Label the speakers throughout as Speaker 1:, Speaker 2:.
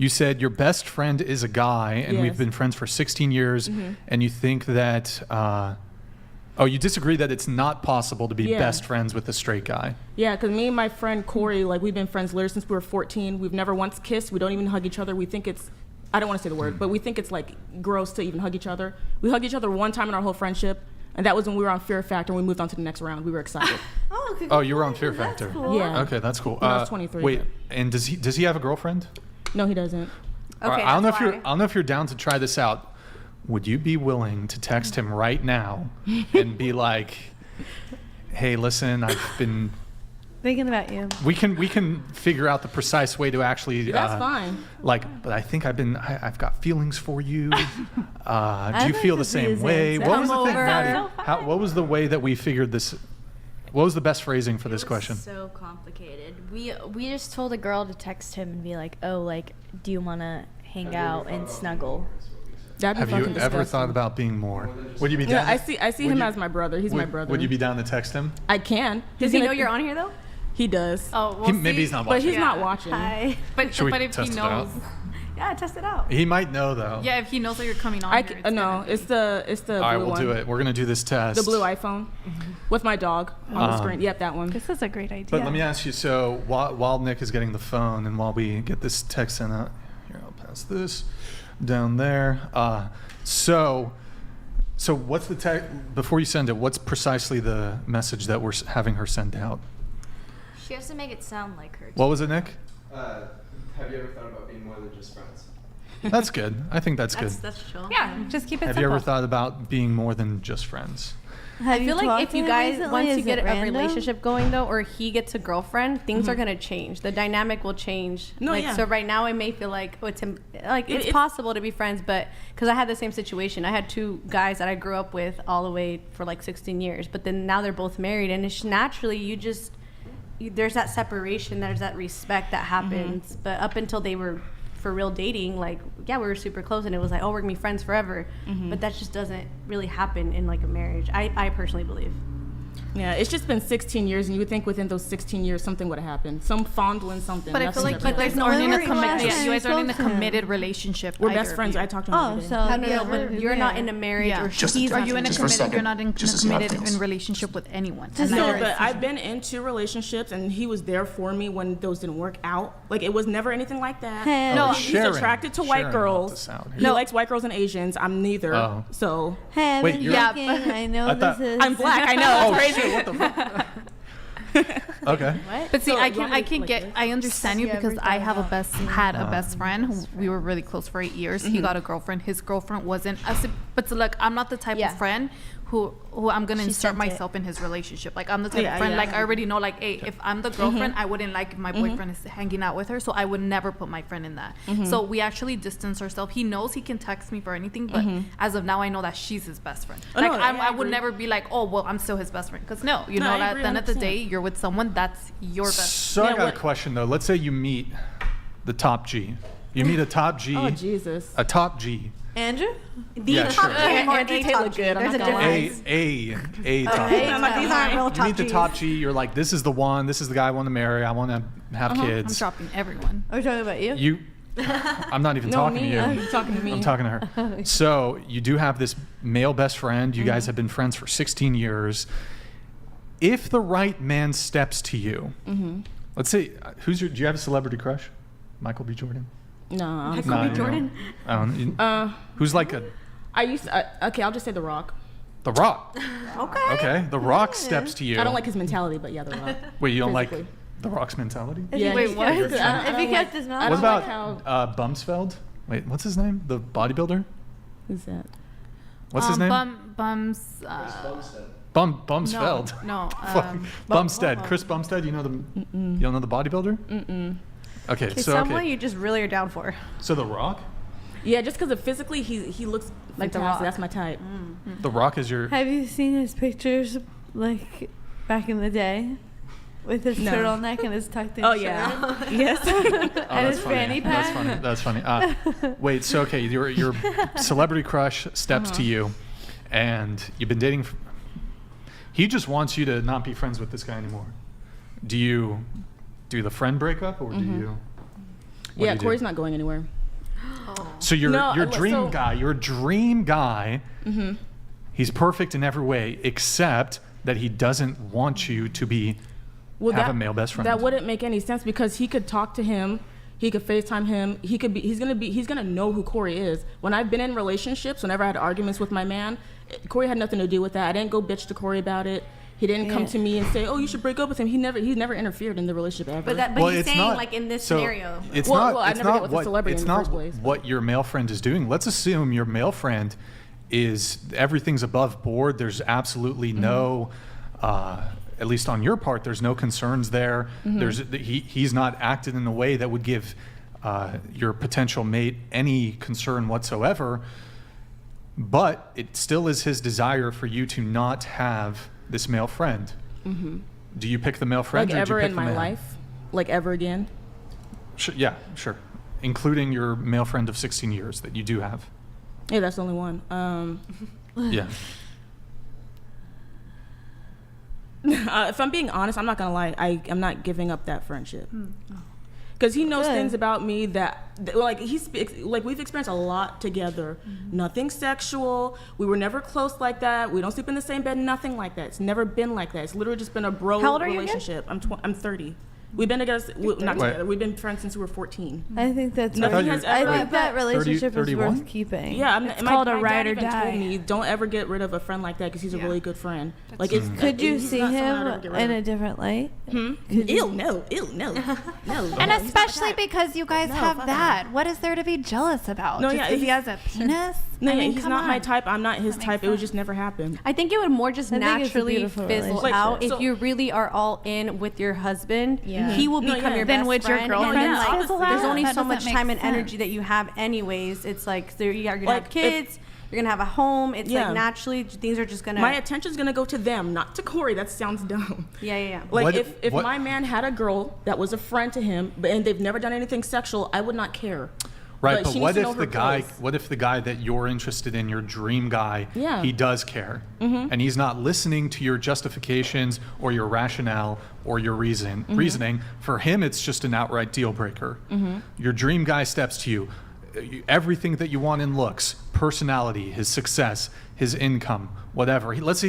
Speaker 1: You said your best friend is a guy, and
Speaker 2: Yes.
Speaker 1: we've been friends for 16 years, and you think that, you disagree that it's not possible to be
Speaker 2: Yeah.
Speaker 1: best friends with a straight guy.
Speaker 2: Yeah, because me and my friend Corey, like, we've been friends literally since we were 14. We've never once kissed. We don't even hug each other. We think it's, I don't want to say the word, but we think it's, like, gross to even hug each other. We hugged each other one time in our whole friendship, and that was when we were on Fear Factor, and we moved on to the next round. We were excited.
Speaker 1: Oh, you were on Fear Factor.
Speaker 3: Cool.
Speaker 2: Yeah.
Speaker 1: Okay, that's cool.
Speaker 2: When I was 23,
Speaker 1: Wait,
Speaker 2: but-
Speaker 1: and does he have a girlfriend?
Speaker 2: No, he doesn't.
Speaker 3: Okay,
Speaker 1: I don't know
Speaker 3: that's
Speaker 1: if
Speaker 3: why.
Speaker 1: I don't know if you're down to try this out. Would you be willing to text him right now and be like, "Hey, listen, I've been."
Speaker 3: Thinking about you.
Speaker 1: We can figure out the precise way to actually.
Speaker 2: That's fine.
Speaker 1: Like, but I think I've got feelings for you. Do you
Speaker 3: like
Speaker 1: feel the
Speaker 3: to see
Speaker 1: same
Speaker 3: his
Speaker 1: way?
Speaker 3: answer.
Speaker 1: What was the
Speaker 3: Come
Speaker 1: thing,
Speaker 3: over.
Speaker 1: Maddie?
Speaker 3: So
Speaker 1: What was the way that we figured this? What was the best phrasing for this question?
Speaker 4: So complicated. We just told a girl to text him and be like, "Oh, like, do you want to hang out and snuggle?"
Speaker 2: That'd be
Speaker 1: Have you
Speaker 2: fucking
Speaker 1: ever
Speaker 2: disgusting.
Speaker 1: thought about being more? Would you be down?
Speaker 2: Yeah, I see
Speaker 1: would
Speaker 2: him
Speaker 1: you-
Speaker 2: as my brother. He's my brother.
Speaker 1: Would you be down to text him?
Speaker 2: I can.
Speaker 5: Does he know you're on here though?
Speaker 2: He does.
Speaker 5: Oh, well,
Speaker 1: Maybe he's not
Speaker 2: But
Speaker 1: watching.
Speaker 2: he's not watching.
Speaker 3: Hi.
Speaker 5: But
Speaker 1: Should we
Speaker 5: if he
Speaker 1: test it out?
Speaker 5: knows,
Speaker 3: Yeah, test it out.
Speaker 1: He might know though.
Speaker 5: yeah, if he knows that you're coming on
Speaker 2: I
Speaker 5: here,
Speaker 2: no,
Speaker 5: gonna be-
Speaker 2: it's the
Speaker 1: All right,
Speaker 2: blue
Speaker 1: we'll
Speaker 2: one.
Speaker 1: do it. We're gonna do this test.
Speaker 2: The blue iPhone with my dog on the screen. Yep, that one.
Speaker 3: This is a great idea.
Speaker 1: But let me ask you. So while Nick is getting the phone and while we get this text sent out, here I'll pass this down there. So what's the text before you send it? What's precisely the message that we're having her send out?
Speaker 4: She has to make it sound like her.
Speaker 1: What was it, Nick?
Speaker 6: Have you ever thought about being more than just friends?
Speaker 1: That's good. I think that's good.
Speaker 3: That's chill.
Speaker 5: Yeah, just keep it
Speaker 1: Have
Speaker 5: simple.
Speaker 1: you ever thought about being more than just friends?
Speaker 3: Have
Speaker 7: I feel like if you guys, once you get a
Speaker 3: random?
Speaker 7: relationship going though, or he gets a girlfriend, things are gonna change. The dynamic will change.
Speaker 2: No,
Speaker 7: like,
Speaker 2: yeah.
Speaker 7: So right now, I may feel like it's
Speaker 2: It-
Speaker 7: possible to be friends, but because I had the same situation, I had two guys that I grew up with all the way for like 16 years, but then now they're both married, and it's naturally there's that separation, there's that respect that happens. But up until they were for real dating, like, yeah, we were super close, and it was like, oh, we're gonna be friends forever. But that just doesn't really happen in like a marriage. I personally believe.
Speaker 2: Yeah, it's just been 16 years, and you would think within those 16 years something would have happened. Some fondling, something.
Speaker 5: But I
Speaker 2: That's
Speaker 5: feel like
Speaker 2: never
Speaker 5: you guys
Speaker 2: happened.
Speaker 5: aren't in a
Speaker 3: When were you last
Speaker 5: committed.
Speaker 3: time
Speaker 5: You guys
Speaker 3: you
Speaker 5: aren't in a
Speaker 3: spoke to him?
Speaker 5: committed relationship.
Speaker 2: We're
Speaker 5: either
Speaker 2: best
Speaker 5: of
Speaker 2: friends.
Speaker 5: you.
Speaker 2: I talked to him
Speaker 3: Oh,
Speaker 2: every day.
Speaker 3: so
Speaker 7: No, but you're not in a marriage,
Speaker 5: Yeah.
Speaker 7: or
Speaker 6: Just-
Speaker 7: he's
Speaker 5: Are
Speaker 7: not
Speaker 5: you in a
Speaker 6: Just for a
Speaker 5: committed?
Speaker 6: second.
Speaker 5: You're not in
Speaker 6: Just to see how it
Speaker 5: committed
Speaker 6: feels.
Speaker 5: in relationship with anyone.
Speaker 3: Just
Speaker 5: And
Speaker 3: so-
Speaker 2: No,
Speaker 5: never
Speaker 2: but
Speaker 5: is.
Speaker 2: I've been in 2 relationships, and he was there for me when those didn't work out. Like, it was never anything like that.
Speaker 3: Hey.
Speaker 2: No,
Speaker 1: Oh,
Speaker 2: he's
Speaker 1: sharing-
Speaker 2: attracted to
Speaker 1: sharing
Speaker 2: white
Speaker 1: about
Speaker 2: girls.
Speaker 1: this out here.
Speaker 2: He likes white girls and Asians. I'm neither.
Speaker 1: Oh.
Speaker 2: So
Speaker 3: Hey, I've
Speaker 1: Wait,
Speaker 3: been
Speaker 1: you're-
Speaker 5: Yeah,
Speaker 3: thinking, I know
Speaker 1: I thought-
Speaker 3: this is.
Speaker 2: I'm black. I know.
Speaker 1: Oh
Speaker 2: It's crazy.
Speaker 1: shit! What the fuck? Okay.
Speaker 5: But see,
Speaker 2: So,
Speaker 5: I
Speaker 2: you
Speaker 5: can
Speaker 2: want me to
Speaker 5: I can
Speaker 2: like
Speaker 5: get
Speaker 2: this?
Speaker 5: I understand you
Speaker 3: You
Speaker 5: because
Speaker 3: ever
Speaker 5: I
Speaker 3: thought
Speaker 5: have a
Speaker 3: about
Speaker 5: had a best friend who we were really close for 8 years. He got a girlfriend. His girlfriend wasn't as but so, like, I'm not the type
Speaker 7: Yeah.
Speaker 5: of friend who I'm gonna
Speaker 7: She
Speaker 5: insert
Speaker 7: sent it.
Speaker 5: myself in his relationship. Like, I'm the type
Speaker 2: Yeah,
Speaker 5: of friend,
Speaker 2: yeah.
Speaker 5: like, I already know, like, hey, if I'm the girlfriend, I wouldn't like if my boyfriend is hanging out with her, so I would never put my friend in that. So we actually distance ourselves. He knows he can text me for anything, but as of now, I know that she's his best friend.
Speaker 2: Oh,
Speaker 5: Like,
Speaker 2: no, yeah, I
Speaker 5: I would
Speaker 2: agree.
Speaker 5: never be like, oh, well, I'm still his best friend, because no, you
Speaker 2: No,
Speaker 5: know,
Speaker 2: I
Speaker 5: at
Speaker 2: agree
Speaker 5: the end of the
Speaker 2: 100%.
Speaker 5: day, you're with someone that's your best.
Speaker 1: So I
Speaker 2: Yeah,
Speaker 1: got
Speaker 2: what-
Speaker 1: a question though. Let's say you meet the top G. You meet a top G.
Speaker 2: Oh, Jesus.
Speaker 1: A top G.
Speaker 3: Andrew?
Speaker 1: Yeah, sure.
Speaker 2: Andrew Tate look good. I'm
Speaker 7: There's a
Speaker 2: not gonna lie.
Speaker 7: difference.
Speaker 1: A top.
Speaker 3: Hey,
Speaker 2: I'm like, these
Speaker 3: aren't real
Speaker 1: You meet the top G. You're like, this is the one. This is the guy I want to marry. I want to have
Speaker 5: I'm
Speaker 1: kids.
Speaker 5: dropping everyone.
Speaker 3: Are we talking about you?
Speaker 1: You. I'm not even
Speaker 2: No,
Speaker 1: talking
Speaker 2: me.
Speaker 1: to you.
Speaker 2: I'm talking to me.
Speaker 1: I'm talking to her. So you do have this male best friend. You guys have been friends for 16 years. If the right man steps to you, let's say, do you have a celebrity crush? Michael B. Jordan?
Speaker 2: No.
Speaker 1: Nah, you don't. I don't. Who's like
Speaker 2: I used to, okay, I'll just say The Rock.
Speaker 1: The Rock?
Speaker 3: Okay.
Speaker 1: Okay, The Rock steps to you.
Speaker 2: I don't like his mentality, but yeah, The Rock.
Speaker 1: Wait, you don't like
Speaker 2: physically.
Speaker 1: The Rock's mentality?
Speaker 2: Yeah,
Speaker 5: Wait,
Speaker 2: he's-
Speaker 5: what?
Speaker 2: because I
Speaker 3: If he
Speaker 2: don't
Speaker 3: kept his
Speaker 2: I
Speaker 3: mouth
Speaker 1: What
Speaker 2: don't
Speaker 1: about
Speaker 2: like how,
Speaker 1: Bumsfeld? Wait, what's his name? The bodybuilder?
Speaker 2: who's that?
Speaker 1: What's his name?
Speaker 5: Bums.
Speaker 1: Bumsfeld.
Speaker 5: No.
Speaker 1: Fuck. Bumstead. Chris Bumstead. You know you don't know the bodybuilder? Mm-mm. Okay,
Speaker 7: It's
Speaker 1: so
Speaker 7: someone
Speaker 1: okay.
Speaker 7: you just really are down for.
Speaker 1: So The Rock?
Speaker 2: Yeah, just because of physically, he looks like The Rock. That's my type.
Speaker 1: The Rock is your
Speaker 3: Have you seen his pictures, like, back in the day? With his
Speaker 2: No.
Speaker 3: turtleneck and his tucked in
Speaker 2: Oh,
Speaker 3: shirt?
Speaker 2: yeah. Yes.
Speaker 1: Oh,
Speaker 3: And
Speaker 1: that's
Speaker 3: his
Speaker 1: funny.
Speaker 3: fanny
Speaker 1: That's
Speaker 3: pack?
Speaker 1: funny. That's funny. Wait, so okay, your celebrity crush steps to you, and you've been dating. He just wants you to not be friends with this guy anymore. Do you do the friend breakup, or do you? What
Speaker 2: Yeah,
Speaker 1: do you
Speaker 2: Corey's
Speaker 1: do?
Speaker 2: not going anywhere.
Speaker 1: So your
Speaker 2: No,
Speaker 1: dream
Speaker 2: so-
Speaker 1: guy, he's perfect in every way except that he doesn't want you to be have a male best friend.
Speaker 2: That wouldn't make any sense because he could talk to him, he could FaceTime him, he's gonna know who Corey is. When I've been in relationships, whenever I had arguments with my man, Corey had nothing to do with that. I didn't go bitch to Corey about it. He didn't come to me and say, "Oh, you should break up with him." He never interfered in the relationship ever.
Speaker 7: But
Speaker 1: Well,
Speaker 7: he's
Speaker 1: it's
Speaker 7: saying
Speaker 1: not-
Speaker 7: like in this
Speaker 1: so
Speaker 7: scenario.
Speaker 1: It's
Speaker 2: Well,
Speaker 1: not.
Speaker 2: well, I
Speaker 1: it's
Speaker 2: never
Speaker 1: not
Speaker 2: get with a
Speaker 1: what.
Speaker 2: celebrity
Speaker 1: It's
Speaker 2: in the
Speaker 1: not
Speaker 2: first place.
Speaker 1: what your male friend is doing. Let's assume your male friend is everything's above board. There's absolutely no, at least on your part, there's no concerns there. He's not acted in a way that would give your potential mate any concern whatsoever. But it still is his desire for you to not have this male friend. Do you pick the male friend
Speaker 2: like
Speaker 1: or do you
Speaker 2: ever
Speaker 1: pick
Speaker 2: in
Speaker 1: the
Speaker 2: my
Speaker 1: man?
Speaker 2: life, like ever again.
Speaker 1: Yeah, sure. Including your male friend of 16 years that you do have.
Speaker 2: Yeah, that's the only one.
Speaker 1: Yeah.
Speaker 2: If I'm being honest, I'm not gonna lie. I'm not giving up that friendship. Because he knows
Speaker 3: Good.
Speaker 2: things about me that like we've experienced a lot together. Nothing sexual. We were never close like that. We don't sleep in the same bed. Nothing like that. It's never been like that. It's literally just been a bro
Speaker 7: How old are you again?
Speaker 2: relationship. I'm 30. We've been together. Not
Speaker 1: Wait.
Speaker 2: together. We've been friends since we were 14.
Speaker 3: I think that's.
Speaker 2: Nothing
Speaker 3: worth-
Speaker 2: has
Speaker 3: I
Speaker 2: ever-
Speaker 3: think that
Speaker 1: 30,
Speaker 3: relationship is
Speaker 1: 31?
Speaker 3: worth keeping.
Speaker 2: Yeah,
Speaker 8: It's called a
Speaker 2: my
Speaker 8: ride
Speaker 2: dad
Speaker 8: or
Speaker 2: even
Speaker 8: die.
Speaker 2: told me, don't ever get rid of a friend like that because he's a really good friend. Like, it's,
Speaker 3: Could you
Speaker 2: he's
Speaker 3: see
Speaker 2: not someone I'd ever
Speaker 3: him
Speaker 2: get rid
Speaker 3: in
Speaker 2: of.
Speaker 3: a different light?
Speaker 2: Ew, no, no.
Speaker 8: And especially because you guys have
Speaker 2: fuck
Speaker 8: that. What is there to be jealous about?
Speaker 2: No,
Speaker 8: Just
Speaker 2: yeah,
Speaker 8: because he
Speaker 2: he's-
Speaker 8: has a penis?
Speaker 2: No,
Speaker 8: I mean,
Speaker 2: he's
Speaker 8: come
Speaker 2: not my
Speaker 8: on.
Speaker 2: type. I'm not his
Speaker 8: That
Speaker 2: type.
Speaker 8: makes
Speaker 2: It would
Speaker 8: sense.
Speaker 2: just never happen.
Speaker 7: I think it would more just
Speaker 3: I think it's a
Speaker 7: naturally
Speaker 3: beautiful
Speaker 7: fizzle
Speaker 3: relationship.
Speaker 7: out
Speaker 2: So-
Speaker 7: if you really are all in with your husband.
Speaker 4: Yeah.
Speaker 7: He will
Speaker 2: No,
Speaker 7: become
Speaker 2: yeah.
Speaker 7: your
Speaker 8: Then
Speaker 7: best
Speaker 8: would your
Speaker 7: friend.
Speaker 8: girlfriend
Speaker 7: and then, like,
Speaker 2: fizzle
Speaker 7: there's
Speaker 2: out?
Speaker 7: only
Speaker 8: That
Speaker 7: so
Speaker 8: doesn't
Speaker 7: much
Speaker 8: make
Speaker 7: time and
Speaker 8: sense.
Speaker 7: energy that you have anyways. It's like you're gonna
Speaker 2: Like,
Speaker 7: have kids, you're gonna have a home. It's
Speaker 2: Yeah.
Speaker 7: like naturally things are just gonna.
Speaker 2: My attention's gonna go to them, not to Corey. That sounds dumb.
Speaker 7: yeah.
Speaker 2: Like
Speaker 1: What-
Speaker 2: if
Speaker 1: what-
Speaker 2: my man had a girl that was a friend to him, and they've never done anything sexual, I would not care.
Speaker 1: Right, but
Speaker 2: she
Speaker 1: what
Speaker 2: needs to know
Speaker 1: if
Speaker 2: her
Speaker 1: the guy?
Speaker 2: place.
Speaker 1: What if the guy that you're interested in, your dream guy,
Speaker 2: Yeah.
Speaker 1: he does care, and he's not listening to your justifications or your rationale or your reasoning. For him, it's just an outright deal breaker. Your dream guy steps to you, everything that you want in looks, personality, his success, his income, whatever. Let's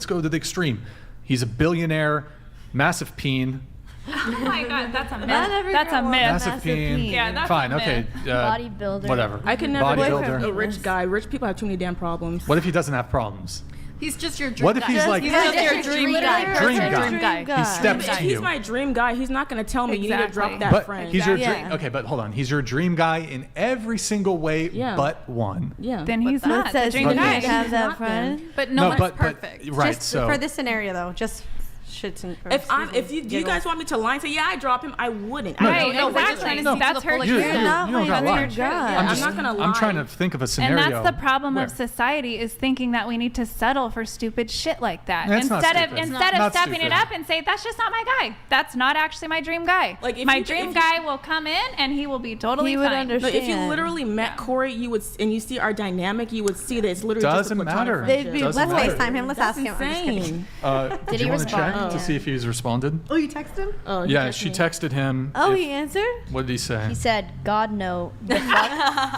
Speaker 1: go to the extreme. He's a billionaire, massive peen.
Speaker 8: Oh my God, that's a myth.
Speaker 3: Not every
Speaker 8: That's
Speaker 3: girl
Speaker 8: a
Speaker 3: wants
Speaker 8: myth.
Speaker 1: Massive peen.
Speaker 8: Yeah, that's
Speaker 1: Fine.
Speaker 8: a
Speaker 1: Okay.
Speaker 4: Bodybuilder.
Speaker 1: Whatever.
Speaker 2: I could never date
Speaker 1: Bodybuilder.
Speaker 2: a rich guy. Rich people have too many damn problems.
Speaker 1: What if he doesn't have problems?
Speaker 5: He's just your dream
Speaker 1: What if
Speaker 5: guy.
Speaker 1: he's like
Speaker 7: He's just your dream guy.
Speaker 1: Dream
Speaker 7: Person.
Speaker 1: guy.
Speaker 7: Dream guy.
Speaker 1: he steps
Speaker 2: If
Speaker 1: to
Speaker 2: he's
Speaker 1: you?
Speaker 2: my dream guy, he's not gonna tell me you need to drop
Speaker 8: Exactly.
Speaker 2: that
Speaker 1: But
Speaker 2: friend.
Speaker 1: he's your
Speaker 3: Yeah.
Speaker 1: dream. Okay, but hold on. He's your dream guy in every single way,
Speaker 2: Yeah.
Speaker 1: but one.
Speaker 2: Yeah.
Speaker 8: Then he's
Speaker 3: That
Speaker 8: not the
Speaker 3: says
Speaker 8: dream
Speaker 3: you
Speaker 8: guy.
Speaker 3: can't have
Speaker 2: He's
Speaker 3: that
Speaker 2: not
Speaker 3: friend.
Speaker 5: But no, one's
Speaker 1: but
Speaker 5: perfect.
Speaker 1: right.
Speaker 7: Just
Speaker 1: So
Speaker 7: for this scenario though, just shits and. or
Speaker 2: If you
Speaker 7: giggles.
Speaker 2: guys want me to lie and say, yeah, I drop him, I wouldn't.
Speaker 1: No,
Speaker 2: I
Speaker 8: Right,
Speaker 2: don't know.
Speaker 5: we're just
Speaker 8: exactly.
Speaker 5: trying to
Speaker 1: No.
Speaker 5: see
Speaker 8: That's
Speaker 5: the
Speaker 8: her
Speaker 5: full
Speaker 1: you,
Speaker 5: extent.
Speaker 1: you,
Speaker 3: not
Speaker 1: you don't
Speaker 3: my
Speaker 1: gotta lie.
Speaker 3: dream guy.
Speaker 2: Yeah, I'm
Speaker 1: just-
Speaker 2: not gonna
Speaker 1: I'm trying
Speaker 2: lie.
Speaker 1: to think of a
Speaker 8: And
Speaker 1: scenario.
Speaker 8: that's the problem
Speaker 1: where-
Speaker 8: of society is thinking that we need to settle for stupid shit like that.
Speaker 1: That's not
Speaker 8: Instead of
Speaker 1: stupid.
Speaker 8: instead
Speaker 1: Not
Speaker 8: of stepping
Speaker 1: stupid.
Speaker 8: it up and say that's just not my guy. That's not actually my dream guy.
Speaker 2: Like, if
Speaker 8: my
Speaker 2: you-
Speaker 8: dream
Speaker 2: if you-
Speaker 8: guy will come in and he will be totally
Speaker 3: He would
Speaker 8: fine.
Speaker 3: understand.
Speaker 2: But if you literally met Corey, you would, and you see our dynamic, you would see that it's literally
Speaker 1: Doesn't
Speaker 2: just a platonic
Speaker 1: matter.
Speaker 2: friendship.
Speaker 3: They'd be-
Speaker 1: Doesn't
Speaker 7: Let's
Speaker 1: matter.
Speaker 7: FaceTime him. Let's
Speaker 2: That's
Speaker 7: ask him. I'm just kidding.
Speaker 2: insane.
Speaker 1: Do
Speaker 4: Did
Speaker 1: you
Speaker 4: he
Speaker 1: want to check
Speaker 4: respond?
Speaker 1: to see if he's responded?
Speaker 7: Oh, you text him?
Speaker 2: Oh, he
Speaker 1: Yeah,
Speaker 2: texted
Speaker 1: she
Speaker 2: me.
Speaker 1: texted him.
Speaker 3: Oh,
Speaker 1: if-
Speaker 3: he answered?
Speaker 1: What did he say?
Speaker 4: He said, God, no. The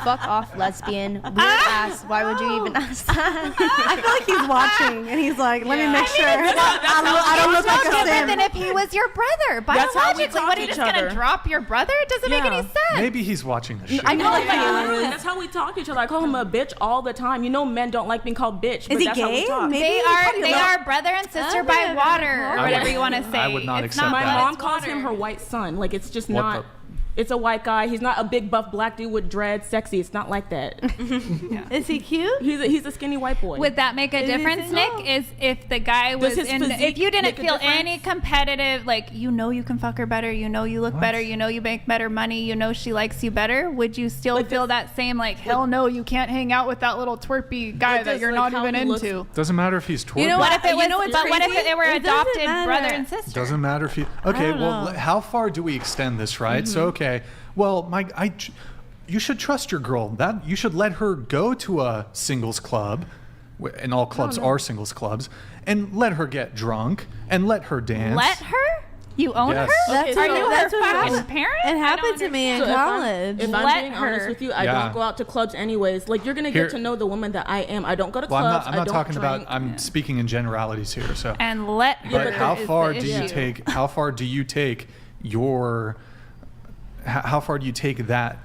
Speaker 4: fuck off, lesbian. Weird ass. Why would you even ask that?
Speaker 7: I feel like he's watching and he's like, let me make sure. I don't look
Speaker 8: no
Speaker 7: like a
Speaker 8: different than
Speaker 7: sim.
Speaker 8: if he was your brother.
Speaker 2: That's how we
Speaker 8: Biologically,
Speaker 2: talk
Speaker 8: what
Speaker 2: to
Speaker 8: are you
Speaker 2: each
Speaker 8: just
Speaker 2: other.
Speaker 8: gonna drop your brother? It doesn't make
Speaker 2: Yeah.
Speaker 8: any sense.
Speaker 1: Maybe he's watching this shit.
Speaker 2: I know, like, literally, that's how we talk to each other. I call him a bitch all the time. You know, men don't like being called bitch. But
Speaker 7: Is he
Speaker 2: that's How we
Speaker 7: gay?
Speaker 2: talk.
Speaker 7: Maybe
Speaker 8: They
Speaker 7: he's
Speaker 8: are
Speaker 7: probably
Speaker 8: they
Speaker 7: not.
Speaker 8: are brother and sister
Speaker 3: I
Speaker 8: by
Speaker 3: would-
Speaker 8: water or
Speaker 3: I
Speaker 8: whatever
Speaker 1: would-
Speaker 8: you want to say.
Speaker 1: I would not
Speaker 8: it's
Speaker 1: accept
Speaker 8: not
Speaker 2: My
Speaker 1: that.
Speaker 2: mom
Speaker 8: it's
Speaker 2: calls
Speaker 8: water.
Speaker 2: him her white son. Like, it's just
Speaker 1: What
Speaker 2: not. It's a white guy. He's not a big buff black dude with dreads, sexy. It's not like that.
Speaker 3: Is he cute?
Speaker 2: He's a skinny white boy.
Speaker 8: Would that make a
Speaker 3: Is he
Speaker 8: difference, Nick?
Speaker 3: single?
Speaker 8: Is if the guy was
Speaker 2: his
Speaker 8: in,
Speaker 2: physique
Speaker 8: if you didn't
Speaker 2: make a
Speaker 8: feel
Speaker 2: difference?
Speaker 8: any competitive, like you know you can fuck her better, you know you look
Speaker 1: What?
Speaker 8: better, you know you make better money, you know she likes you better, would you still
Speaker 2: Like
Speaker 8: feel
Speaker 2: this-
Speaker 8: that same like hell no, you can't hang out with that little twerpy guy
Speaker 2: Like
Speaker 8: that
Speaker 2: this,
Speaker 8: you're
Speaker 2: like,
Speaker 8: not
Speaker 2: how
Speaker 8: even
Speaker 2: he looks-
Speaker 8: into?
Speaker 1: Doesn't matter if he's twerking.
Speaker 7: You know
Speaker 8: What if it was?
Speaker 7: You know what's
Speaker 8: but what if
Speaker 7: crazy?
Speaker 8: they were
Speaker 3: It doesn't
Speaker 8: adopted
Speaker 3: matter.
Speaker 8: brother and sister?
Speaker 1: Doesn't matter if you. Okay,
Speaker 3: don't
Speaker 1: well,
Speaker 3: know.
Speaker 1: how far do we extend this, right? So, okay, well, you should trust your girl. That you should let her go to a singles club, and all clubs are singles clubs, and let her get drunk and let her dance.
Speaker 8: Let her? You own
Speaker 1: Yes.
Speaker 8: her?
Speaker 2: Okay,
Speaker 8: Are
Speaker 2: so
Speaker 8: you
Speaker 3: that's
Speaker 8: her
Speaker 3: what
Speaker 8: fucking
Speaker 3: happened.
Speaker 8: parent?
Speaker 3: It
Speaker 8: I don't
Speaker 3: happened to me in
Speaker 8: understand.
Speaker 2: So
Speaker 3: college.
Speaker 2: If I'm
Speaker 8: Let
Speaker 2: being
Speaker 8: her.
Speaker 2: honest with you, I
Speaker 1: Yeah.
Speaker 2: don't go out to clubs anyways. Like you're gonna
Speaker 1: Here-
Speaker 2: get to know the woman that I am. I don't go to
Speaker 1: Well,
Speaker 2: clubs.
Speaker 1: I'm not
Speaker 2: I don't
Speaker 1: talking
Speaker 2: drink.
Speaker 1: about. I'm speaking in generalities here. So,
Speaker 8: And let her.
Speaker 1: but how
Speaker 8: is
Speaker 1: far
Speaker 8: the
Speaker 1: do you
Speaker 8: issue.
Speaker 1: take? How far do you take your? How far do you take that?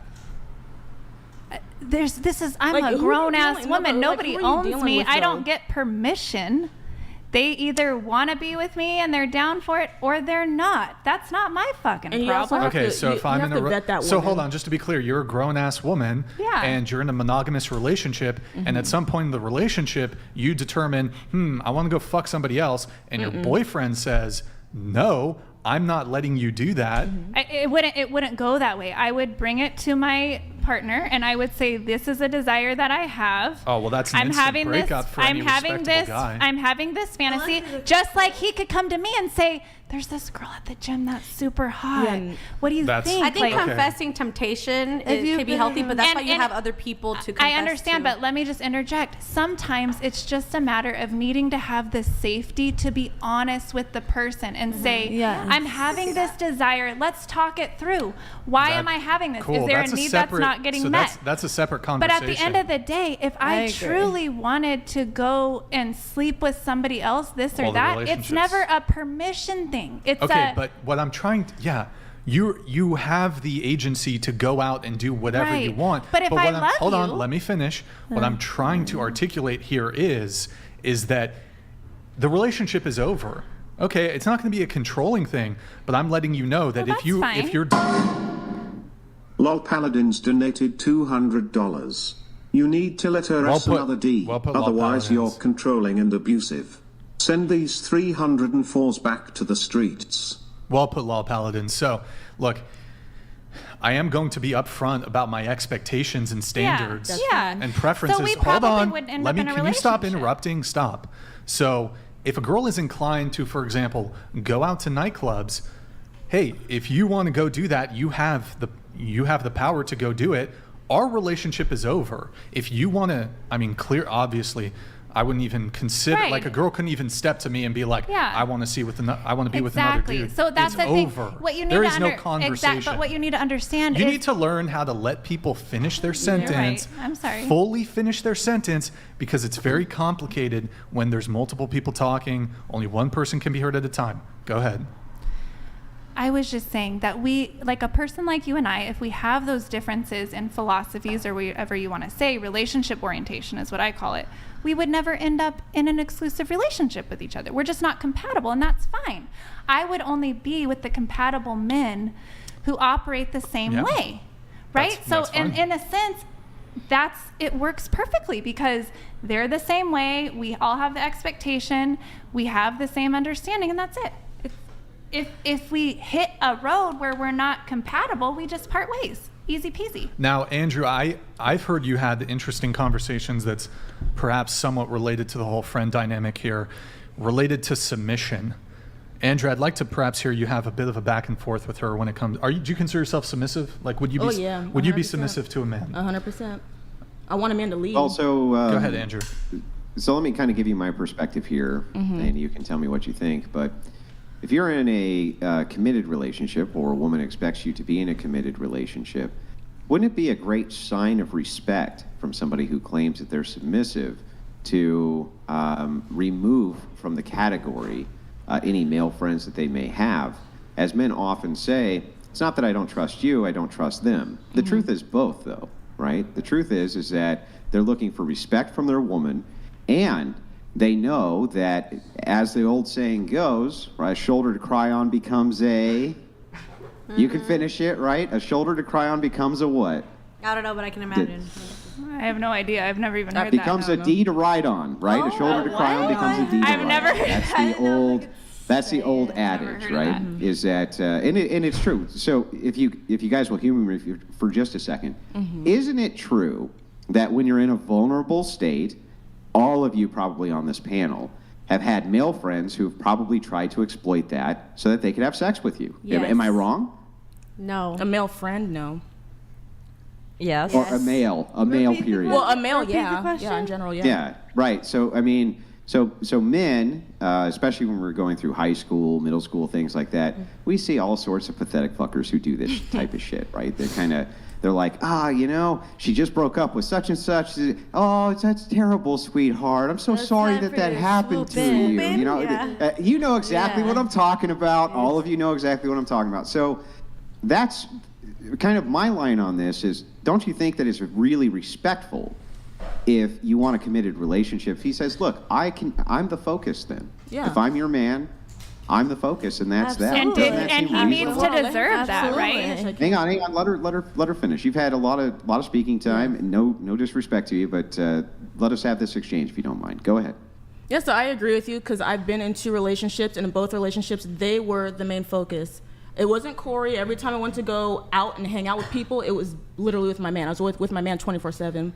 Speaker 8: I'm
Speaker 2: Like,
Speaker 8: a
Speaker 2: who are you
Speaker 8: grown ass
Speaker 2: dealing- no,
Speaker 8: woman.
Speaker 2: but, like,
Speaker 8: Nobody
Speaker 2: who are you
Speaker 8: owns
Speaker 2: dealing
Speaker 8: me.
Speaker 2: with,
Speaker 8: I
Speaker 2: though?
Speaker 8: don't get permission. They either want to be with me and they're down for it, or they're not. That's not my fucking
Speaker 2: And you also
Speaker 8: problem.
Speaker 2: have
Speaker 1: Okay,
Speaker 2: to-
Speaker 1: so
Speaker 2: you-
Speaker 1: if
Speaker 2: you
Speaker 1: I'm
Speaker 2: have
Speaker 1: in a
Speaker 2: to vet that
Speaker 1: so
Speaker 2: woman.
Speaker 1: hold on, just to be clear, you're a grown ass woman,
Speaker 8: Yeah.
Speaker 1: and you're in a monogamous relationship, and at some point in the relationship, you determine, I want to go fuck somebody else, and your boyfriend says, no, I'm not letting you do that.
Speaker 8: It wouldn't go that way. I would bring it to my partner and I would say, this is a desire that I have.
Speaker 1: Oh, well, that's an instant breakup for any respectable guy.
Speaker 8: I'm having this fantasy, just like he could come to me and say, there's this girl at the gym that's super hot.
Speaker 2: Yeah, and
Speaker 8: What do you
Speaker 1: That's-
Speaker 8: think?
Speaker 7: I think
Speaker 1: Okay.
Speaker 7: confessing temptation
Speaker 3: If you
Speaker 7: can be healthy, but that's
Speaker 8: And-
Speaker 7: why you
Speaker 8: and
Speaker 7: have other people to confess
Speaker 8: I understand,
Speaker 7: to.
Speaker 8: but let me just interject. Sometimes it's just a matter of needing to have the safety to be honest with the person and say,
Speaker 3: Yes.
Speaker 8: I'm having this desire. Let's talk it through. Why am I having this?
Speaker 1: Cool.
Speaker 8: Is there
Speaker 1: That's
Speaker 8: a need
Speaker 1: separate,
Speaker 8: that's not getting
Speaker 1: so
Speaker 8: met?
Speaker 1: That's a separate
Speaker 8: But
Speaker 1: conversation.
Speaker 8: at the end of the day, if
Speaker 3: I
Speaker 8: I,
Speaker 3: agree.
Speaker 8: truly wanted to go and sleep with somebody else, this or
Speaker 1: Well, the
Speaker 8: that, it's
Speaker 1: relationships-
Speaker 8: never a permission thing. It's
Speaker 1: Okay,
Speaker 8: a
Speaker 1: but what I'm trying to, you have the agency to go out and do whatever you
Speaker 8: Right.
Speaker 1: want.
Speaker 8: But if
Speaker 1: what
Speaker 8: I
Speaker 1: I'm,
Speaker 8: love
Speaker 1: hold on,
Speaker 8: you-
Speaker 1: let me finish. What I'm trying to articulate here is that the relationship is over. Okay, it's not going to be a controlling thing, but I'm letting you know that
Speaker 8: Well,
Speaker 1: if you
Speaker 8: that's
Speaker 1: if
Speaker 8: fine.
Speaker 1: you're
Speaker 9: Lol Paladins donated $200. You need to let her
Speaker 1: Well
Speaker 9: S
Speaker 1: put.
Speaker 9: another D,
Speaker 1: Well put, Lol
Speaker 9: otherwise you're
Speaker 1: Paladins.
Speaker 9: controlling and abusive. Send these 304s back to the streets.
Speaker 1: well put, Law Paladin. So, look, I am going to be upfront about my expectations and standards
Speaker 8: yeah.
Speaker 1: and preferences.
Speaker 8: So we
Speaker 1: Hold
Speaker 8: probably
Speaker 1: on.
Speaker 8: wouldn't end
Speaker 1: Let
Speaker 8: up
Speaker 1: me.
Speaker 8: in a
Speaker 1: Can you stop
Speaker 8: relationship.
Speaker 1: interrupting? Stop. So, if a girl is inclined to, for example, go out to nightclubs, hey, if you want to go do that, you have the power to go do it. Our relationship is over. If you want to, obviously, I wouldn't even consider.
Speaker 8: Right.
Speaker 1: Like a girl couldn't even step to me and be like,
Speaker 8: Yeah.
Speaker 1: I want to see with I want to be with another
Speaker 8: Exactly.
Speaker 1: dude.
Speaker 8: So that's
Speaker 1: it's
Speaker 8: the thing.
Speaker 1: over.
Speaker 8: What you need
Speaker 1: there
Speaker 8: to
Speaker 1: is no conversation.
Speaker 8: But what you need to understand
Speaker 1: You
Speaker 8: is
Speaker 1: need to learn how to let people finish their sentence.
Speaker 8: right. I'm sorry.
Speaker 1: Fully finish their sentence because it's very complicated when there's multiple people talking. Only one person can be heard at a time. Go ahead.
Speaker 8: I was just saying that we, like a person like you and I, if we have those differences in philosophies or whatever you want to say, relationship orientation is what I call it, we would never end up in an exclusive relationship with each other. We're just not compatible, and that's fine. I would only be with the compatible men who operate the same
Speaker 1: Yeah.
Speaker 8: way, right?
Speaker 1: That's fine.
Speaker 8: in a sense, it works perfectly because they're the same way. We all have the expectation. We have the same understanding, and that's it. If we hit a road where we're not compatible, we just part ways. Easy peasy.
Speaker 1: Now, Andrew, I've heard you had interesting conversations that's perhaps somewhat related to the whole friend dynamic here, related to submission. Andrew, I'd like to perhaps hear you have a bit of a back and forth with her when it comes. Do you consider yourself submissive? Like, would you be?
Speaker 2: Oh, yeah,
Speaker 1: Would you be
Speaker 2: 100%.
Speaker 1: submissive to a man?
Speaker 2: 100%. I want a man to lead.
Speaker 6: Also,
Speaker 1: Go ahead, Andrew.
Speaker 6: So let me kind of give you my perspective here, and you can tell me what you think. But if you're in a committed relationship, or a woman expects you to be in a committed relationship, wouldn't it be a great sign of respect from somebody who claims that they're submissive to remove from the category any male friends that they may have? As men often say, it's not that I don't trust you, I don't trust them. The truth is both, though, right? The truth is that they're looking for respect from their woman, and they know that, as the old saying goes, right, a shoulder to cry on becomes a... You can finish it, right? A shoulder to cry on becomes a what?
Speaker 7: I don't know, but I can imagine.
Speaker 8: I have no idea. I've never even heard
Speaker 6: Becomes
Speaker 8: that.
Speaker 6: a D to ride on, right? A shoulder to cry on becomes a D to
Speaker 8: I've
Speaker 6: ride
Speaker 8: never
Speaker 6: on.
Speaker 8: heard
Speaker 6: That's
Speaker 8: that.
Speaker 6: the old... That's the old
Speaker 8: Never
Speaker 6: adage,
Speaker 8: heard of
Speaker 6: right? Is that, and it's true. So if you guys will humor me for just a second, isn't it true that when you're in a vulnerable state, all of you probably on this panel have had male friends who've probably tried to exploit that so that they could have sex with you? Am I
Speaker 2: Yes.
Speaker 6: wrong?
Speaker 7: No.
Speaker 2: A male friend, no.
Speaker 6: Or a male
Speaker 3: Repeat the
Speaker 6: period.
Speaker 2: Well, a male,
Speaker 3: Repeat the
Speaker 2: yeah.
Speaker 3: question?
Speaker 2: Yeah, in general, yeah.
Speaker 6: Yeah, right. So, I mean, So men, especially when we're going through high school, middle school, things like that, we see all sorts of pathetic fuckers who do this type of shit, right? They're like, she just broke up with such and such. Oh, that's terrible, sweetheart. I'm so sorry that happened to you. You know exactly what I'm talking about. All of you know exactly what I'm talking about. So that's kind of my line on this is, don't you think that it's really respectful if you want a committed relationship? If he says, look, I'm the focus then.
Speaker 2: Yeah.
Speaker 6: If I'm your man, I'm the focus, and that's that.
Speaker 8: And,
Speaker 6: Doesn't that
Speaker 8: and
Speaker 6: seem
Speaker 8: he needs
Speaker 6: reasonable?
Speaker 8: to deserve that, right?
Speaker 6: Hang on. Let her finish. You've had a lot of speaking time. And no disrespect to you, but let us have this exchange if you don't mind. Go ahead.
Speaker 2: Yeah, so I agree with you because I've been in 2 relationships, and in both relationships, they were the main focus. It wasn't Corey. Every time I wanted to go out and hang out with people, it was literally with my man. I was with my man 24/7.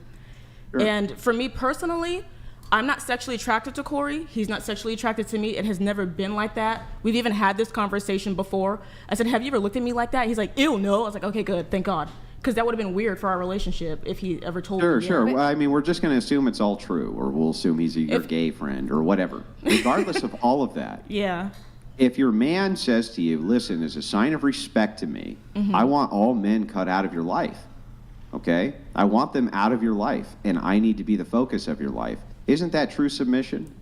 Speaker 6: Sure.
Speaker 2: And for me personally, I'm not sexually attracted to Corey. He's not sexually attracted to me. It has never been like that. We've even had this conversation before. I said, have you ever looked at me like that? He's like, ew, no. I was like, okay, good, thank God. Because that would have been weird for our relationship if he ever told me.
Speaker 6: Sure. Well, I mean, we're just going to assume it's all true, or we'll assume he's your gay friend or whatever. Regardless of all of that.
Speaker 2: Yeah.
Speaker 6: If your man says to you, listen, as a sign of respect to me, I want all men cut out of your life. Okay? I want them out of your life, and I need to be the focus of your life. Isn't that true submission?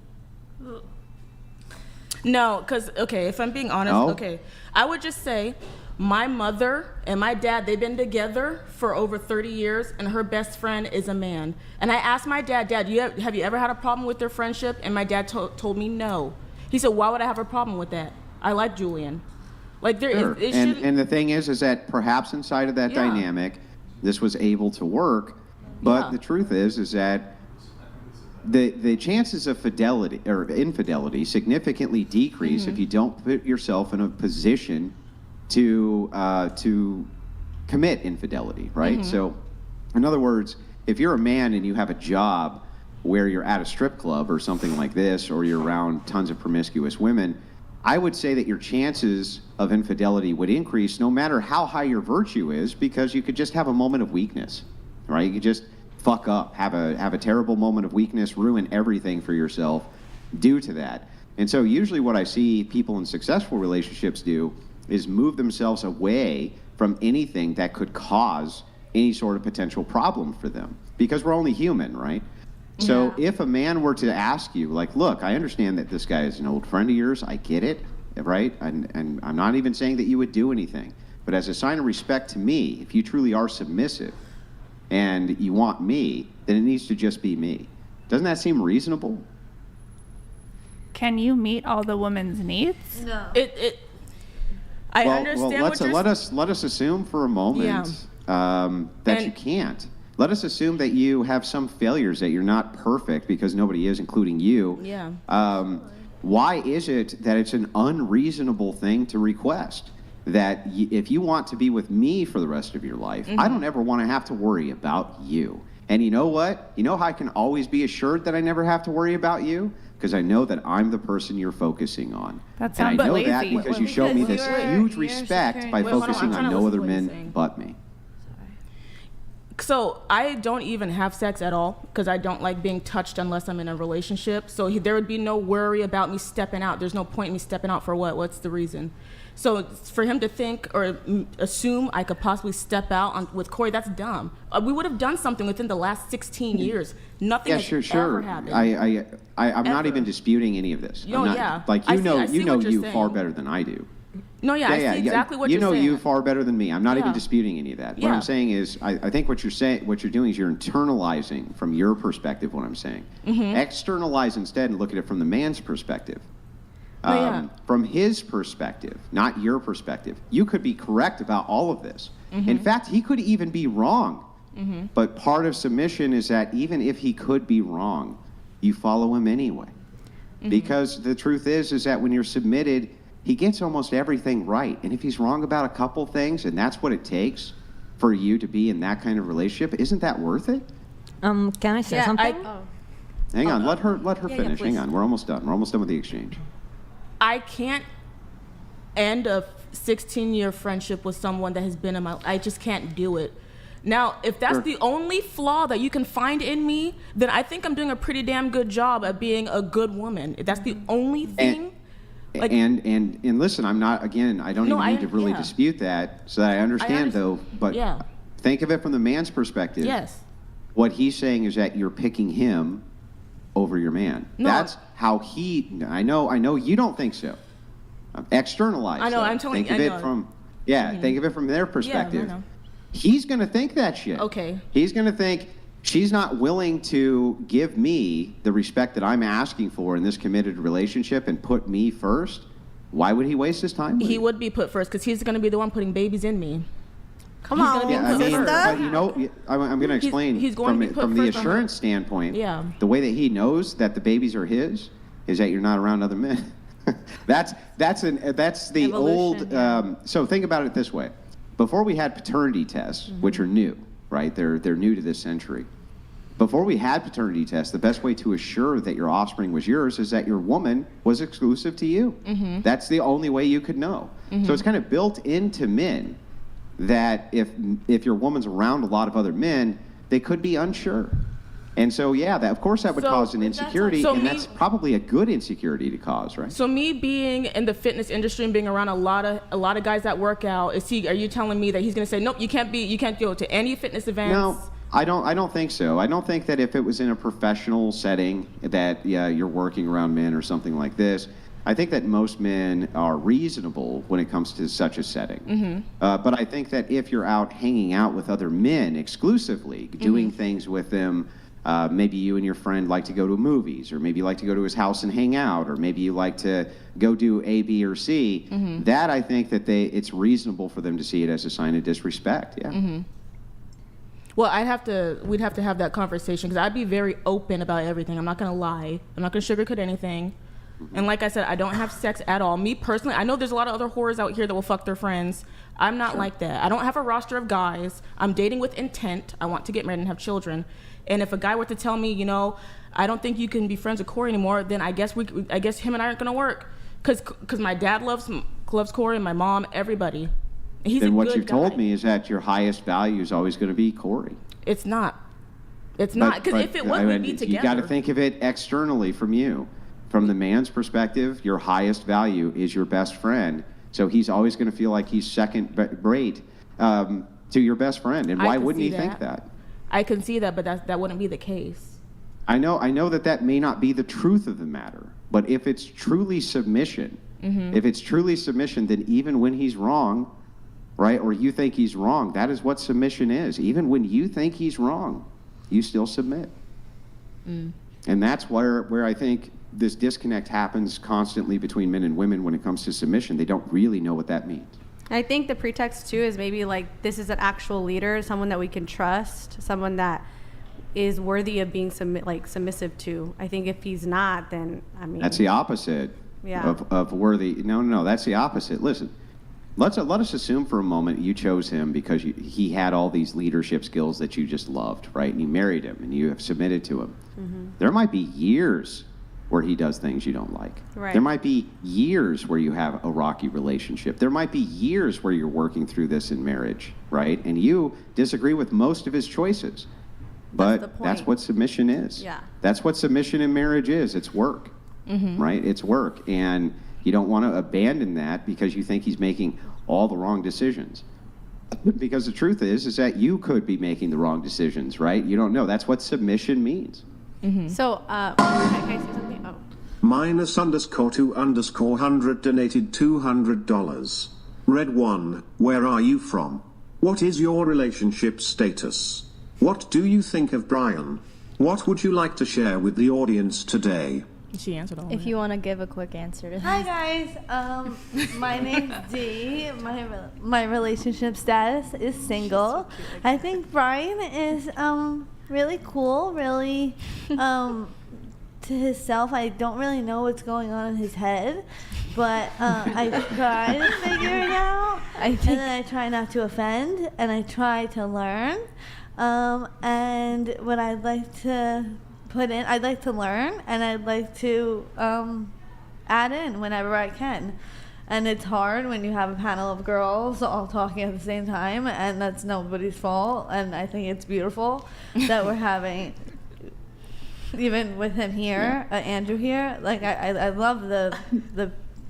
Speaker 2: No, because, okay, if I'm being honest,
Speaker 6: No?
Speaker 2: okay, I would just say my mother and my dad, they've been together for over 30 years, and her best friend is a man. And I asked my dad, have you ever had a problem with their friendship? And my dad told me no. He said, why would I have a problem with that? I like Julian. Like, there
Speaker 6: Sure.
Speaker 2: is,
Speaker 6: And the thing is that perhaps inside of that
Speaker 2: Yeah.
Speaker 6: dynamic, this was able to work, but
Speaker 2: Yeah.
Speaker 6: the truth is that the chances of fidelity or infidelity significantly decrease if you don't put yourself in a position to commit infidelity, right? So, in other words, if you're a man and you have a job where you're at a strip club or something like this, or you're around tons of promiscuous women, I would say that your chances of infidelity would increase no matter how high your virtue is, because you could just have a moment of weakness, right? You could just fuck up, have a terrible moment of weakness, ruin everything for yourself due to that. And so usually what I see people in successful relationships do is move themselves away from anything that could cause any sort of potential problem for them, because we're only human, right? So if a man were to ask you, like, look, I understand that this guy is an old friend of yours, I get it, right? And I'm not even saying that you would do anything, but as a sign of respect to me, if you truly are submissive and you want me, then it needs to just be me. Doesn't that seem reasonable?
Speaker 8: Can you meet all the woman's needs?
Speaker 3: No.
Speaker 2: I understand what you're
Speaker 6: let us assume for a moment that you can't. Let us assume that you have some failures, that you're not perfect, because nobody is, including you.
Speaker 2: Yeah.
Speaker 6: Why is it that it's an unreasonable thing to request that if you want to be with me for the rest of your life, I don't ever want to have to worry about you? And you know what? You know how I can always be assured that I never have to worry about you? Because I know that I'm the person you're focusing on.
Speaker 8: That
Speaker 6: and
Speaker 8: sounds
Speaker 6: I know
Speaker 8: lazy.
Speaker 6: that because you showed me this huge
Speaker 3: you're
Speaker 6: respect
Speaker 3: securing-
Speaker 6: by
Speaker 2: Wait, hold on,
Speaker 6: focusing
Speaker 2: I'm trying
Speaker 6: on
Speaker 2: to
Speaker 6: no
Speaker 2: listen
Speaker 6: other
Speaker 2: to what you're
Speaker 6: men
Speaker 2: saying.
Speaker 6: but me.
Speaker 2: So I don't even have sex at all because I don't like being touched unless I'm in a relationship. So there would be no worry about me stepping out. There's no point in me stepping out for what? What's the reason? So for him to think or assume I could possibly step out with Corey, that's dumb. We would have done something within the last 16 years. Nothing
Speaker 6: Yeah,
Speaker 2: has
Speaker 6: sure.
Speaker 2: ever happened.
Speaker 6: I'm not
Speaker 2: Ever.
Speaker 6: even disputing any of this.
Speaker 2: No,
Speaker 6: I'm not,
Speaker 2: yeah.
Speaker 6: Like
Speaker 2: I
Speaker 6: you
Speaker 2: see-
Speaker 6: know,
Speaker 2: I see
Speaker 6: you know
Speaker 2: what you're
Speaker 6: you far
Speaker 2: saying.
Speaker 6: better than I do.
Speaker 2: No, yeah, I see exactly what
Speaker 6: you
Speaker 2: you're
Speaker 6: know
Speaker 2: saying.
Speaker 6: you far better than me. I'm not even
Speaker 2: Yeah.
Speaker 6: disputing any of that. What
Speaker 2: Yeah.
Speaker 6: I'm saying is, I think what you're doing is you're internalizing from your perspective what I'm saying. Externalize instead and look at it from the man's perspective.
Speaker 2: No, yeah.
Speaker 6: From his perspective, not your perspective. You could be correct about all of this. In fact, he could even be wrong. But part of submission is that even if he could be wrong, you follow him anyway. Because the truth is that when you're submitted, he gets almost everything right. And if he's wrong about a couple things, and that's what it takes for you to be in that kind of relationship, isn't that worth it?
Speaker 10: Can I say something?
Speaker 6: Hang on, let her finish.
Speaker 2: please.
Speaker 6: Hang on, we're almost done. We're almost done with the exchange.
Speaker 2: I can't end a 16-year friendship with someone that has been in my. I just can't do it. Now, if that's
Speaker 6: Sure.
Speaker 2: the only flaw that you can find in me, then I think I'm doing a pretty damn good job at being a good woman. If that's the only thing, like,
Speaker 6: and listen, I'm not, again, I don't
Speaker 2: No,
Speaker 6: even need to really
Speaker 2: yeah.
Speaker 6: dispute that, so that I understand though, but
Speaker 2: Yeah.
Speaker 6: think of it from the man's perspective.
Speaker 2: yes.
Speaker 6: What he's saying is that you're picking him over your man.
Speaker 2: No.
Speaker 6: That's how he, I know you don't think so. Externalize
Speaker 2: I know,
Speaker 6: that.
Speaker 2: I'm telling
Speaker 6: Think
Speaker 2: you,
Speaker 6: of
Speaker 2: I
Speaker 6: it
Speaker 2: know.
Speaker 6: from, think of it from their perspective.
Speaker 2: know.
Speaker 6: He's going to think that shit.
Speaker 2: Okay.
Speaker 6: He's going to think, she's not willing to give me the respect that I'm asking for in this committed relationship and put me first. Why would he waste his time? with
Speaker 2: He
Speaker 6: me?
Speaker 2: would be put first because he's going to be the one putting babies in me.
Speaker 7: Come
Speaker 2: He's
Speaker 7: on,
Speaker 2: gonna be
Speaker 6: Yeah, I
Speaker 2: put
Speaker 6: mean,
Speaker 2: first.
Speaker 6: but you know, I'm going to explain
Speaker 2: he's going to be put
Speaker 6: from the
Speaker 2: first on her.
Speaker 6: assurance standpoint.
Speaker 2: Yeah.
Speaker 6: The way that he knows that the babies are his is that you're not around other men. that's the old.
Speaker 7: Evolution, yeah.
Speaker 6: So think about it this way: before we had paternity tests,
Speaker 2: Mm-hmm.
Speaker 6: which are new, right? They're new to this century. Before we had paternity tests, the best way to assure that your offspring was yours is that your woman was exclusive to you.
Speaker 2: Mm-hmm.
Speaker 6: That's the only way you could know. So it's kind of built into men that if your woman's around a lot of other men, they could be unsure. And so, that of course that would
Speaker 2: So-
Speaker 6: cause an insecurity,
Speaker 2: So
Speaker 6: and
Speaker 2: me-
Speaker 6: that's probably a good insecurity to cause, right?
Speaker 2: So me being in the fitness industry and being around a lot of guys that work out, are you telling me that he's going to say, nope, you can't go to any fitness events?
Speaker 6: No, I don't think so. I don't think that if it was in a professional setting that you're working around men or something like this. I think that most men are reasonable when it comes to such a setting.
Speaker 2: Mm-hmm.
Speaker 6: But I think that if you're out hanging out with other men exclusively, doing things with them, maybe you and your friend like to go to movies, or maybe you like to go to his house and hang out, or maybe you like to go do A, B, or C, that I think that it's reasonable for them to see it as a sign of disrespect. Yeah.
Speaker 2: Well, we'd have to have that conversation because I'd be very open about everything. I'm not going to lie. I'm not going to sugarcoat anything. And like I said, I don't have sex at all. Me personally, I know there's a lot of other whores out here that will fuck their friends. I'm not like that. I don't have a roster of guys. I'm dating with intent. I want to get married and have children. And if a guy were to tell me, I don't think you can be friends with Corey anymore, then I guess him and I aren't going to work. Because my dad loves Corey, and my mom, everybody. He's
Speaker 6: Then
Speaker 2: a
Speaker 6: what
Speaker 2: good
Speaker 6: you've told
Speaker 2: guy.
Speaker 6: me is that your highest value is always going to be Corey.
Speaker 2: It's not. It's not. Because if it was, we'd be together.
Speaker 6: You got to think of it externally from you. From the man's perspective, your highest value is your best friend. So he's always going to feel like he's second rate to your best friend. And
Speaker 2: I
Speaker 6: why
Speaker 2: can
Speaker 6: wouldn't
Speaker 2: see
Speaker 6: he think that?
Speaker 2: I can see that, but that wouldn't be the case.
Speaker 6: I know that may not be the truth of the matter. But if it's truly submission, then even when he's wrong, right, or you think he's wrong, that is what submission is. Even when you think he's wrong, you still submit. And that's where I think this disconnect happens constantly between men and women when it comes to submission. They don't really know what that means.
Speaker 7: I think the pretext too is maybe like this is an actual leader, someone that we can trust, someone that is worthy of being submissive to. I think if he's not, then I mean
Speaker 6: That's the opposite of worthy. No, that's the opposite. Listen, let us assume for a moment you chose him because he had all these leadership skills that you just loved, right? And you married him and you have submitted to him. There might be years where he does things you don't like.
Speaker 7: Right.
Speaker 6: There might be years where you have a rocky relationship. There might be years where you're working through this in marriage, right? And you disagree with most of his choices. But
Speaker 7: the point.
Speaker 6: that's what submission is.
Speaker 7: Yeah.
Speaker 6: That's what submission in marriage is. It's work, right? It's work. And you don't want to abandon that because you think he's making all the wrong decisions. Because the truth is that you could be making the wrong decisions, right? You don't know. That's what submission means.
Speaker 7: So, can I say something? Oh.
Speaker 9: -_2_100 donated $200. Red 1, where are you from? What is your relationship status? What do you think of Brian? What would you like to share with the audience today?
Speaker 2: She answered all
Speaker 4: If
Speaker 2: that.
Speaker 4: you want to give a quick answer to this.
Speaker 3: Hi guys, my name's Dee. My relationship status is single. I think Brian is really cool, really to himself. I don't really know what's going on in his head, but I try to figure it out. And then I try not to offend, and I try to learn. And what I'd like to put in, I'd like to learn, and I'd like to add in whenever I can. And it's hard when you have a panel of girls all talking at the same time, and that's nobody's fault. And I think it's beautiful that we're having, even with him here, Andrew here. Like I love the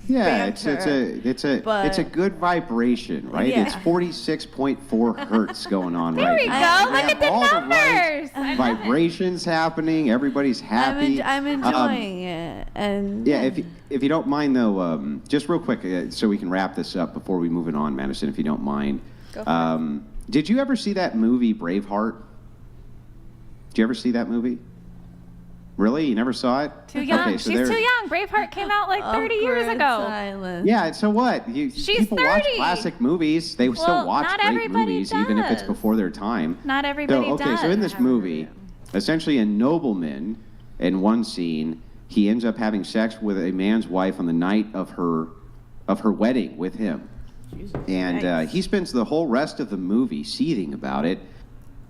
Speaker 6: Yeah,
Speaker 3: banter,
Speaker 6: it's a good vibration, right?
Speaker 3: Yeah.
Speaker 6: It's 46.4 hertz going on
Speaker 8: There
Speaker 6: right
Speaker 8: we
Speaker 6: now.
Speaker 8: go. Look at the
Speaker 6: All
Speaker 8: numbers.
Speaker 6: right vibrations happening. Everybody's happy.
Speaker 3: I'm enjoying it, and
Speaker 6: Yeah, if you don't mind though, just real quick, so we can wrap this up before we move it on, Madison, if you don't mind.
Speaker 4: Go for
Speaker 6: Did you ever see that movie Braveheart? Did you ever see that movie? Really? You never saw it?
Speaker 8: Too young.
Speaker 6: Okay, so
Speaker 8: She's too young. Braveheart came out like 30 years
Speaker 3: Awkward
Speaker 8: ago.
Speaker 3: silence.
Speaker 6: Yeah, so what?
Speaker 8: She's
Speaker 6: People watch
Speaker 8: 30.
Speaker 6: classic movies. They still
Speaker 8: Well,
Speaker 6: watch
Speaker 8: not
Speaker 6: great
Speaker 8: everybody
Speaker 6: movies, even if it's
Speaker 8: does.
Speaker 6: before their time.
Speaker 8: Not everybody does.
Speaker 6: So in this movie, essentially a nobleman, in one scene, he ends up having sex with a man's wife on the night of her wedding with him. And he spends the whole rest of the movie seething about it.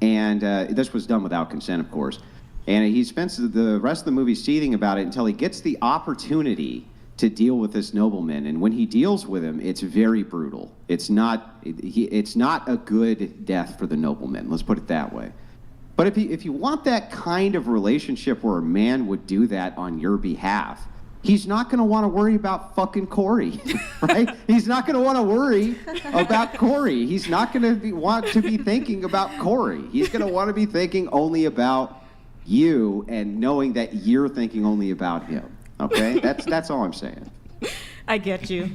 Speaker 6: And this was done without consent, of course. And he spends the rest of the movie seething about it until he gets the opportunity to deal with this nobleman. And when he deals with him, it's very brutal. It's not a good death for the nobleman. Let's put it that way. But if you want that kind of relationship where a man would do that on your behalf, he's not going to want to worry about fucking Corey, right? He's not going to want to worry about Corey. He's not going to want to be thinking about Corey. He's going to want to be thinking only about you and knowing that you're thinking only about him. Okay? That's all I'm saying.
Speaker 2: I get you.